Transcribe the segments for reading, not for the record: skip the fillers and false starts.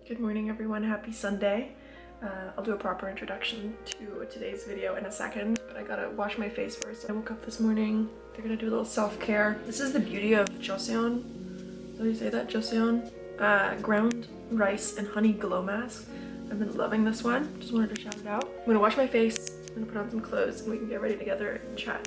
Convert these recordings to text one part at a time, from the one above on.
Good morning everyone, happy Sunday. I'll do a proper introduction to today's video in a second, but I gotta wash my face first. I woke up this morning, they're gonna do a little self-care. This is the beauty of joseon. How do you say that? Joseon? Ground rice and honey glow mask. I've been loving this one, just wanted to shout it out. I'm gonna wash my face, I'm gonna put on some clothes, and we can get ready together and chat.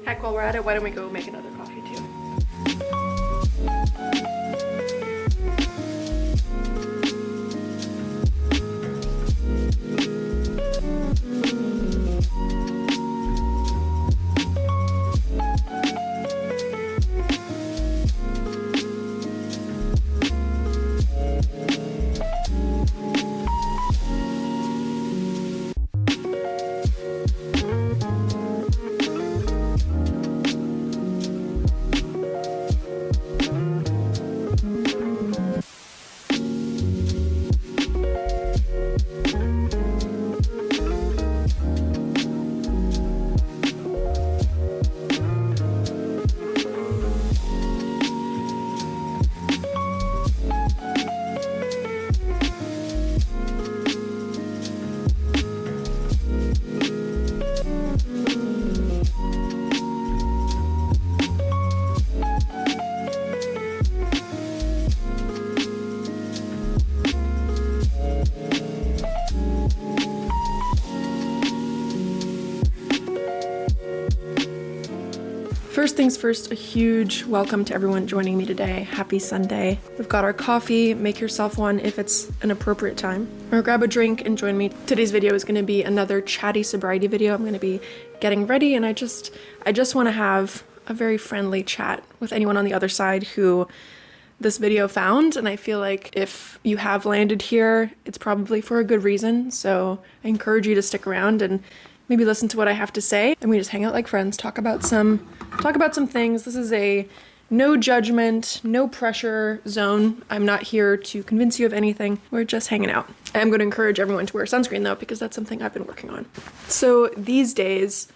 Heck, while we're at it, why don't we go make another coffee too? First things first, a huge welcome to everyone joining me today. Happy Sunday. We've got our coffee, make yourself one if it's an appropriate time, or grab a drink and join me. Today's video is gonna be another chatty sobriety video. I'm gonna be getting ready and I just wanna have a very friendly chat with anyone on the other side who this video found, and I feel like if you have landed here, it's probably for a good reason, so I encourage you to stick around and maybe listen to what I have to say, and we just hang out like friends, talk about some things. This is a no judgment, no pressure zone. I'm not here to convince you of anything. We're just hanging out. I am going to encourage everyone to wear sunscreen though, because that's something I've been working on. So these days,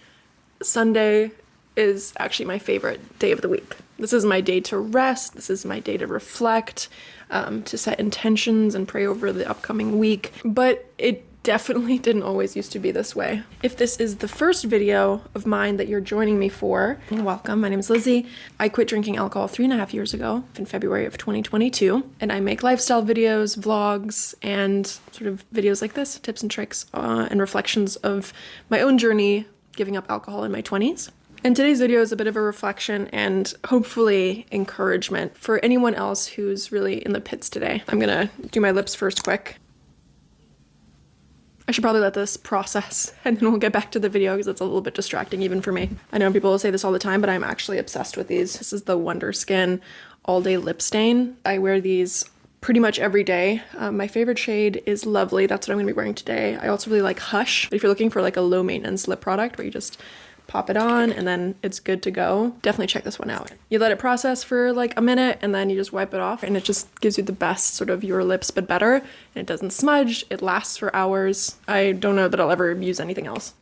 Sunday is actually my favorite day of the week. This is my day to rest. This is my day to reflect, to set intentions and pray over the upcoming week. But it definitely didn't always used to be this way. If this is the first video of mine that you're joining me for, welcome. My name is Lizzie. I quit drinking alcohol 3.5 years ago in February of 2022, and I make lifestyle videos, vlogs, and sort of videos like this, tips and tricks and reflections of my own journey giving up alcohol in my 20s. And today's video is a bit of a reflection and hopefully encouragement for anyone else who's really in the pits today. I'm gonna do my lips first quick. I should probably let this process and then we'll get back to the video because it's a little bit distracting even for me. I know people will say this all the time, but I'm actually obsessed with these. This is the Wonder Skin All Day Lip Stain. I wear these pretty much every day. My favorite shade is Lovely. That's what I'm gonna be wearing today. I also really like Hush. But if you're looking for like a low maintenance lip product where you just pop it on and then it's good to go, definitely check this one out. You let it process for like a minute and then you just wipe it off, and it just gives you the best sort of your lips but better, and it doesn't smudge, it lasts for hours. I don't know that I'll ever use anything else.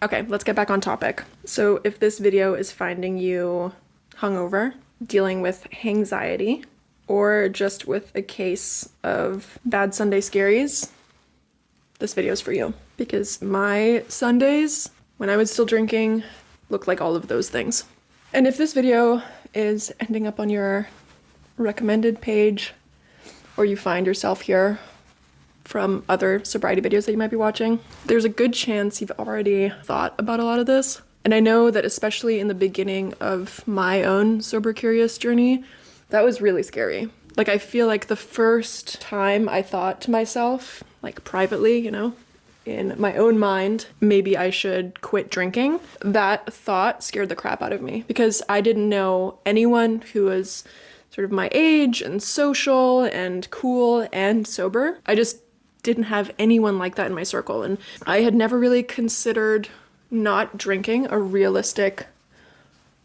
Okay, let's get back on topic. So if this video is finding you hungover, dealing with hangxiety, or just with a case of bad Sunday scaries, this video is for you. Because my Sundays when I was still drinking looked like all of those things. And if this video is ending up on your recommended page, or you find yourself here from other sobriety videos that you might be watching, there's a good chance you've already thought about a lot of this. And I know that especially in the beginning of my own sober curious journey, that was really scary. Like, I feel like the first time I thought to myself, like privately, you know, in my own mind, maybe I should quit drinking, that thought scared the crap out of me because I didn't know anyone who was sort of my age and social and cool and sober. I just didn't have anyone like that in my circle, and I had never really considered not drinking a realistic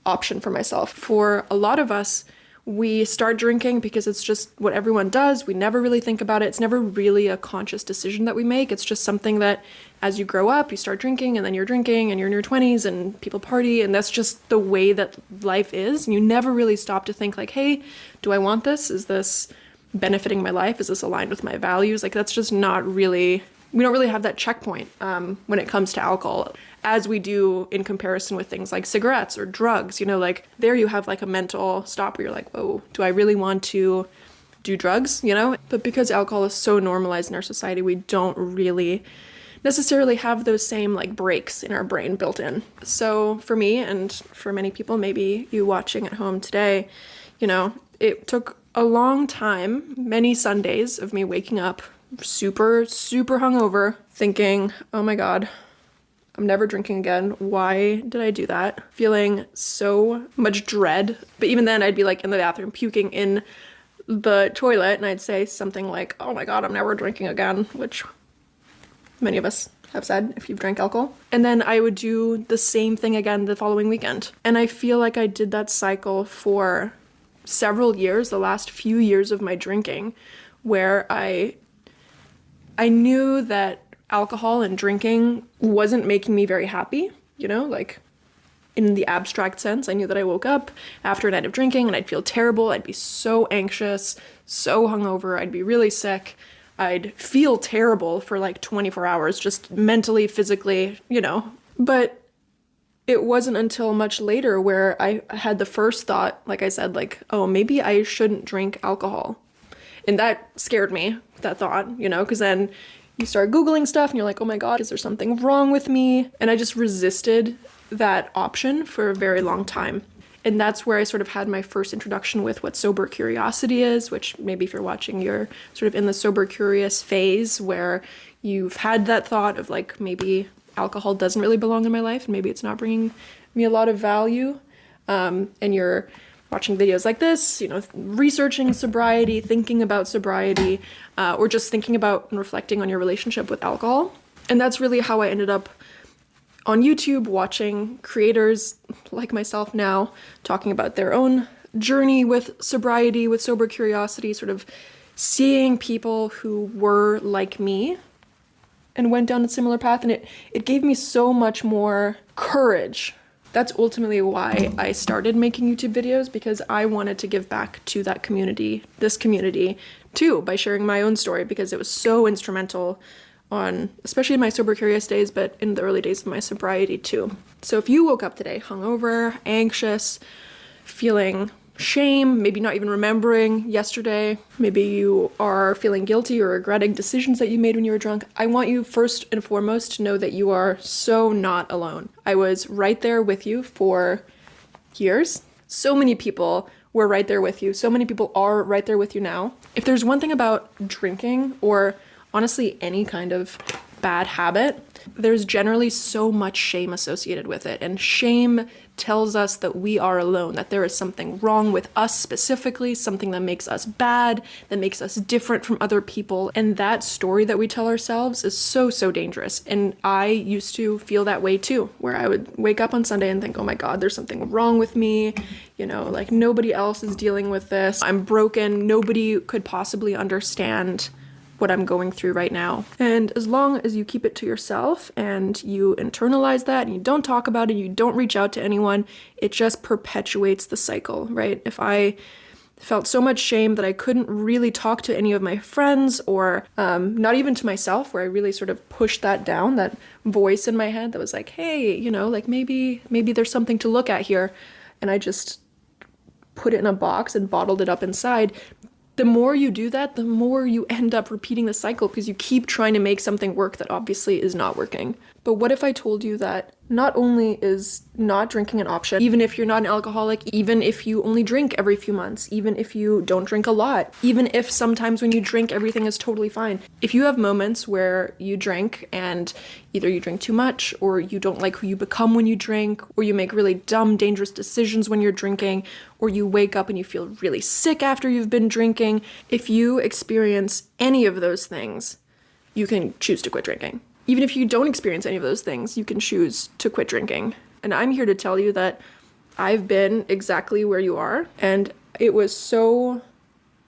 option for myself. For a lot of us, we start drinking because it's just what everyone does. We never really think about it. It's never really a conscious decision that we make. It's just something that as you grow up, you start drinking and then you're drinking and you're in your 20s and people party, and that's just the way that life is. And you never really stop to think like, hey, do I want this? Is this benefiting my life? Is this aligned with my values? Like that's just not really, we don't really have that checkpoint when it comes to alcohol, as we do in comparison with things like cigarettes or drugs. You know, like there you have like a mental stop where you're like, whoa, do I really want to do drugs? You know, but because alcohol is so normalized in our society, we don't really necessarily have those same like breaks in our brain built in. So for me, and for many people, maybe you watching at home today, you know, it took a long time, many Sundays of me waking up super, super hungover, thinking, oh my God, I'm never drinking again. Why did I do that? Feeling so much dread. But even then I'd be like in the bathroom puking in the toilet and I'd say something like, oh my God, I'm never drinking again, which many of us have said if you've drank alcohol. And then I would do the same thing again the following weekend. And I feel like I did that cycle for several years, the last few years of my drinking, where I knew that alcohol and drinking wasn't making me very happy, you know, like in the abstract sense. I knew that I woke up after a night of drinking and I'd feel terrible. I'd be so anxious, so hungover. I'd be really sick. I'd feel terrible for like 24 hours, just mentally, physically, you know. But it wasn't until much later where I had the first thought, like I said, like, oh, maybe I shouldn't drink alcohol. And that scared me, that thought, you know, because then you start Googling stuff and you're like, oh my God, is there something wrong with me? And I just resisted that option for a very long time. And that's where I sort of had my first introduction with what sober curiosity is, which maybe if you're watching, you're sort of in the sober curious phase where you've had that thought of like, maybe alcohol doesn't really belong in my life and maybe it's not bringing me a lot of value. And you're watching videos like this, you know, researching sobriety, thinking about sobriety, or just thinking about and reflecting on your relationship with alcohol. And that's really how I ended up on YouTube watching creators like myself now talking about their own journey with sobriety, with sober curiosity, sort of seeing people who were like me and went down a similar path. And it gave me so much more courage. That's ultimately why I started making YouTube videos, because I wanted to give back to that community, this community too, by sharing my own story, because it was so instrumental on, especially in my sober curious days, but in the early days of my sobriety too. So if you woke up today hungover, anxious, feeling shame, maybe not even remembering yesterday, maybe you are feeling guilty or regretting decisions that you made when you were drunk, I want you first and foremost to know that you are so not alone. I was right there with you for years. So many people were right there with you. So many people are right there with you now. If there's one thing about drinking, or honestly any kind of bad habit, there's generally so much shame associated with it. And shame tells us that we are alone, that there is something wrong with us specifically, something that makes us bad, that makes us different from other people. And that story that we tell ourselves is so, so dangerous. And I used to feel that way too, where I would wake up on Sunday and think, oh my God, there's something wrong with me. You know, like nobody else is dealing with this. I'm broken. Nobody could possibly understand what I'm going through right now. And as long as you keep it to yourself and you internalize that and you don't talk about it, you don't reach out to anyone, it just perpetuates the cycle, right? If I felt so much shame that I couldn't really talk to any of my friends, or not even to myself, where I really sort of pushed that down, that voice in my head that was like, hey, you know, like maybe there's something to look at here. And I just put it in a box and bottled it up inside. The more you do that, the more you end up repeating the cycle, because you keep trying to make something work that obviously is not working. But what if I told you that not only is not drinking an option, even if you're not an alcoholic, even if you only drink every few months, even if you don't drink a lot, even if sometimes when you drink everything is totally fine. If you have moments where you drink and either you drink too much, or you don't like who you become when you drink, or you make really dumb, dangerous decisions when you're drinking, or you wake up and you feel really sick after you've been drinking, if you experience any of those things, you can choose to quit drinking. even if you don't experience any of those things, you can choose to quit drinking. And I'm here to tell you that I've been exactly where you are, and it was so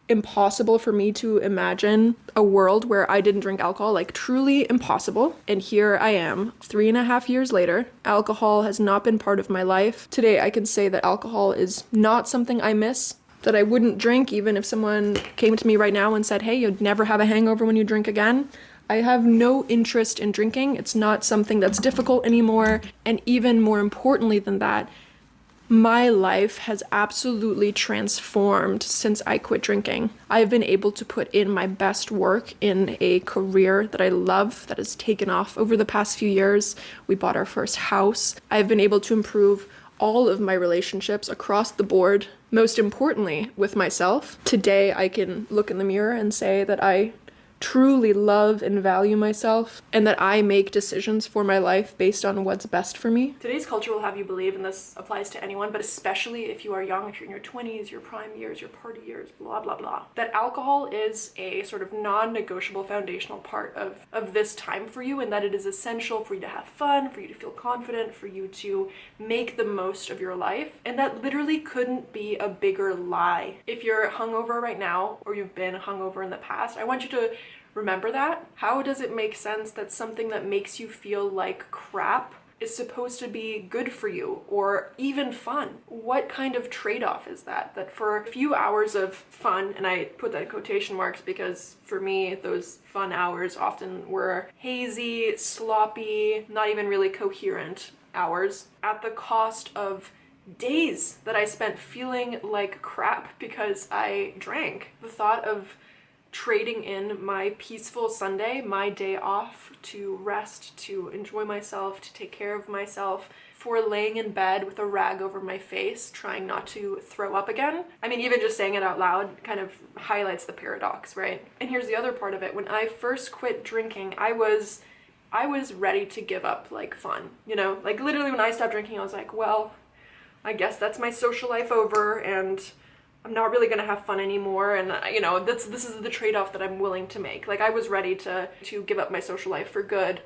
impossible for me to imagine a world where I didn't drink alcohol, like truly impossible. And here I am, 3.5 years later. Alcohol has not been part of my life. Today I can say that alcohol is not something I miss, that I wouldn't drink even if someone came to me right now and said, hey, you'd never have a hangover when you drink again. I have no interest in drinking. It's not something that's difficult anymore. And even more importantly than that, my life has absolutely transformed since I quit drinking. I've been able to put in my best work in a career that I love, that has taken off over the past few years. We bought our first house. I've been able to improve all of my relationships across the board, most importantly with myself. Today, I can look in the mirror and say that I truly love and value myself, and that I make decisions for my life based on what's best for me. Today's culture will have you believe, and this applies to anyone, but especially if you are young, if you're in your 20s, your prime years, your party years, blah, blah, blah, that alcohol is a sort of non-negotiable foundational part of this time for you, and that it is essential for you to have fun, for you to feel confident, for you to make the most of your life. And that literally couldn't be a bigger lie. If you're hungover right now, or you've been hungover in the past, I want you to remember that. How does it make sense that something that makes you feel like crap is supposed to be good for you or even fun? What kind of trade-off is that? That for a few hours of fun, and I put that in quotation marks because for me, those fun hours often were hazy, sloppy, not even really coherent hours, at the cost of days that I spent feeling like crap because I drank. The thought of trading in my peaceful Sunday, my day off to rest, to enjoy myself, to take care of myself, for laying in bed with a rag over my face, trying not to throw up again. I mean, even just saying it out loud kind of highlights the paradox, right? And here's the other part of it. When I first quit drinking, I was ready to give up like fun, you know? Like literally when I stopped drinking, I was like, well, I guess that's my social life over, and I'm not really gonna have fun anymore, and you know, this is the trade-off that I'm willing to make. Like I was ready to give up my social life for good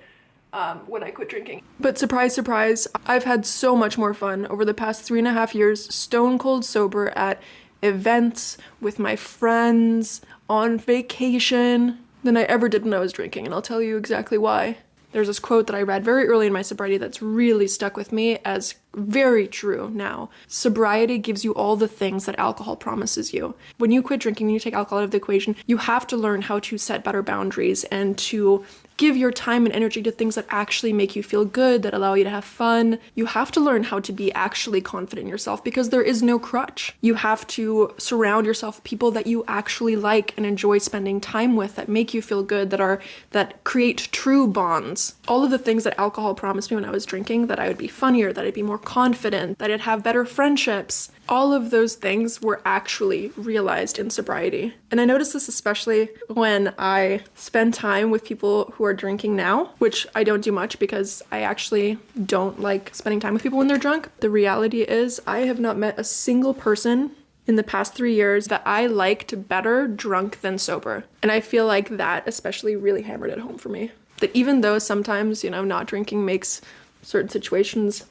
when I quit drinking. But surprise, surprise, I've had so much more fun over the past 3.5 years, stone cold sober at events, with my friends, on vacation, than I ever did when I was drinking, and I'll tell you exactly why. There's this quote that I read very early in my sobriety that's really stuck with me as very true now. Sobriety gives you all the things that alcohol promises you. When you quit drinking, when you take alcohol out of the equation, you have to learn how to set better boundaries and to give your time and energy to things that actually make you feel good, that allow you to have fun. You have to learn how to be actually confident in yourself because there is no crutch. You have to surround yourself with people that you actually like and enjoy spending time with, that make you feel good, that create true bonds. All of the things that alcohol promised me when I was drinking, that I would be funnier, that I'd be more confident, that I'd have better friendships, all of those things were actually realized in sobriety. And I noticed this especially when I spend time with people who are drinking now, which I don't do much because I actually don't like spending time with people when they're drunk. The reality is I have not met a single person in the past 3 years that I liked better drunk than sober. And I feel like that especially really hammered it home for me. That even though sometimes, you know, not drinking makes certain situations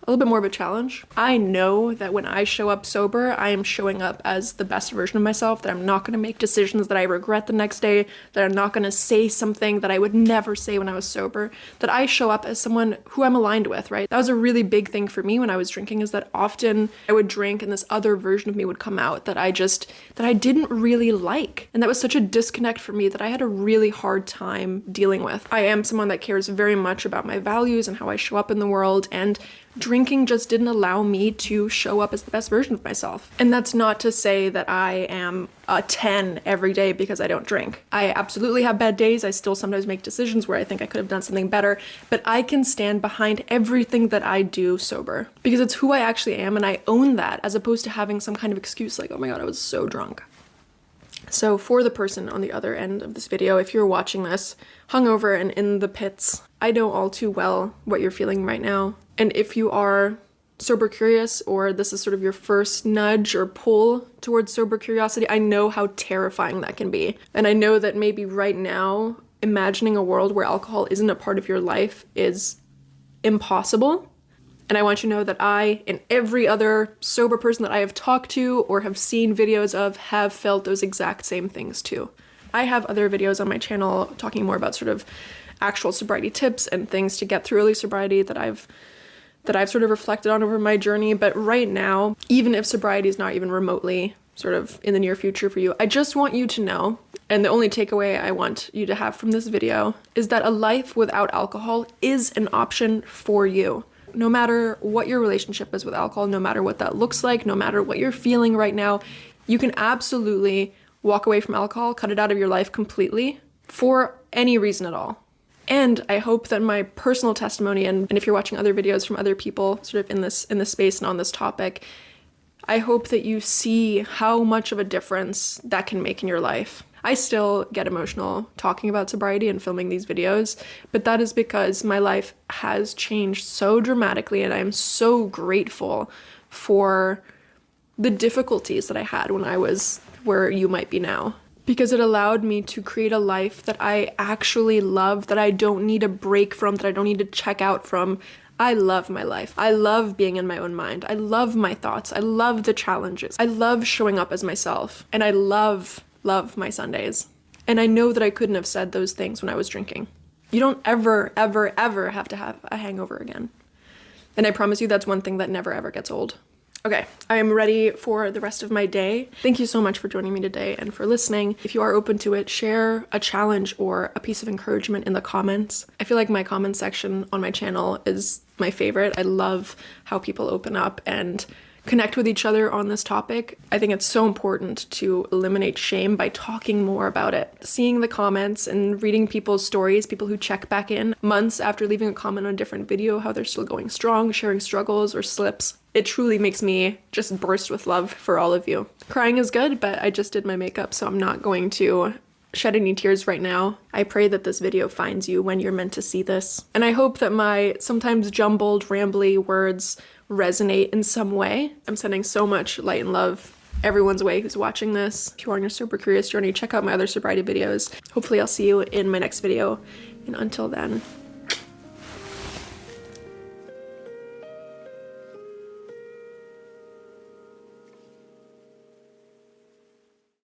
a little bit more of a challenge, I know that when I show up sober, I am showing up as the best version of myself, that I'm not going to make decisions that I regret the next day, that I'm not going to say something that I would never say when I was sober, that I show up as someone who I'm aligned with, right? That was a really big thing for me when I was drinking, is that often I would drink and this other version of me would come out that I didn't really like. And that was such a disconnect for me that I had a really hard time dealing with. I am someone that cares very much about my values and how I show up in the world, and drinking just didn't allow me to show up as the best version of myself. And that's not to say that I am a 10 every day because I don't drink. I absolutely have bad days. I still sometimes make decisions where I think I could have done something better, but I can stand behind everything that I do sober because it's who I actually am, and I own that, as opposed to having some kind of excuse like, oh my god, I was so drunk. So for the person on the other end of this video, if you're watching this hungover and in the pits, I know all too well what you're feeling right now. And if you are sober curious, or this is sort of your first nudge or pull towards sober curiosity, I know how terrifying that can be. And I know that maybe right now, imagining a world where alcohol isn't a part of your life is impossible. And I want you to know that I and every other sober person that I have talked to or have seen videos of have felt those exact same things too. I have other videos on my channel talking more about sort of actual sobriety tips and things to get through early sobriety that I've sort of reflected on over my journey. But right now, even if sobriety is not even remotely sort of in the near future for you, I just want you to know, and the only takeaway I want you to have from this video is that a life without alcohol is an option for you. No matter what your relationship is with alcohol, no matter what that looks like, no matter what you're feeling right now, you can absolutely walk away from alcohol, cut it out of your life completely for any reason at all. And I hope that my personal testimony, and if you're watching other videos from other people sort of in this space and on this topic, I hope that you see how much of a difference that can make in your life. I still get emotional talking about sobriety and filming these videos, but that is because my life has changed so dramatically, and I'm so grateful for the difficulties that I had when I was where you might be now. Because it allowed me to create a life that I actually love, that I don't need a break from, that I don't need to check out from. I love my life. I love being in my own mind. I love my thoughts. I love the challenges. I love showing up as myself. And I love my Sundays. And I know that I couldn't have said those things when I was drinking. You don't ever, ever, ever have to have a hangover again. And I promise you that's one thing that never ever gets old. Okay, I am ready for the rest of my day. Thank you so much for joining me today and for listening. If you are open to it, share a challenge or a piece of encouragement in the comments. I feel like my comment section on my channel is my favorite. I love how people open up and connect with each other on this topic. I think it's so important to eliminate shame by talking more about it. Seeing the comments and reading people's stories, people who check back in months after leaving a comment on a different video, how they're still going strong, sharing struggles or slips. It truly makes me just burst with love for all of you. Crying is good, but I just did my makeup, so I'm not going to shed any tears right now. I pray that this video finds you when you're meant to see this. And I hope that my sometimes jumbled, rambly words resonate in some way. I'm sending so much light and love everyone's way who's watching this. If you are on your super curious journey, check out my other sobriety videos. Hopefully I'll see you in my next video. And until then,